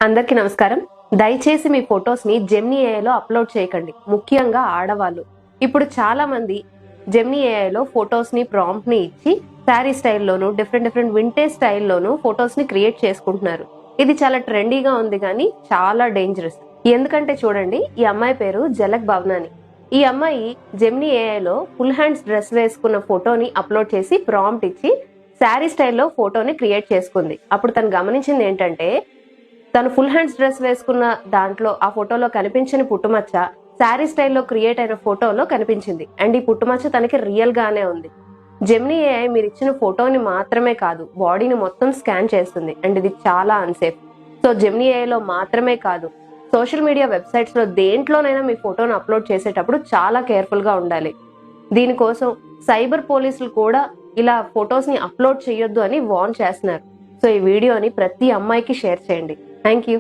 అందరికీ నమస్కారం. దయచేసి మీ ఫొటోస్ ని జెమినీ ఏఐలో అప్లోడ్ చేయకండి, ముఖ్యంగా ఆడవాళ్ళు. ఇప్పుడు చాలా మంది జెమినీ ఏఐలో ఫొటోస్ ని ప్రాంప్ట్ ని ఇచ్చి శారీ స్టైల్లోను డిఫరెంట్ వింటేజ్ స్టైల్లోను ఫొటోస్ ని క్రియేట్ చేసుకుంటున్నారు. ఇది చాలా ట్రెండీగా ఉంది కానీ చాలా డేంజరస్. ఎందుకంటే చూడండి, ఈ అమ్మాయి పేరు జలక్ భవనాని. ఈ అమ్మాయి జెమినీ ఏఐలో ఫుల్ హ్యాండ్స్ డ్రెస్ వేసుకున్న ఫోటోని అప్లోడ్ చేసి ప్రాంప్ట్ ఇచ్చి శారీ స్టైల్లో ఫోటోని క్రియేట్ చేసుకుంది. అప్పుడు తను గమనించింది ఏంటంటే, తను ఫుల్ హ్యాండ్స్ డ్రెస్ వేసుకున్న దాంట్లో ఆ ఫోటోలో కనిపించని పుట్టుమచ్చ శారీ స్టైల్లో క్రియేట్ అయిన ఫోటోలో కనిపించింది. అండ్ ఈ పుట్టుమచ్చ తనకి రియల్ గానే ఉంది. జెమినీ ఏఐ మీరు ఇచ్చిన ఫోటోని మాత్రమే కాదు, బాడీని మొత్తం స్కాన్ చేస్తుంది. అండ్ ఇది చాలా అన్సేఫ్. సో జెమినీ ఏఐలో మాత్రమే కాదు, సోషల్ మీడియా వెబ్సైట్స్ లో దేంట్లోనైనా మీ ఫోటోను అప్లోడ్ చేసేటప్పుడు చాలా కేర్ఫుల్ గా ఉండాలి. దీనికోసం సైబర్ పోలీసులు కూడా ఇలా ఫొటోస్ ని అప్లోడ్ చేయొద్దు అని వార్న్ చేస్తున్నారు. సో ఈ వీడియోని ప్రతి అమ్మాయికి షేర్ చేయండి. Thank you.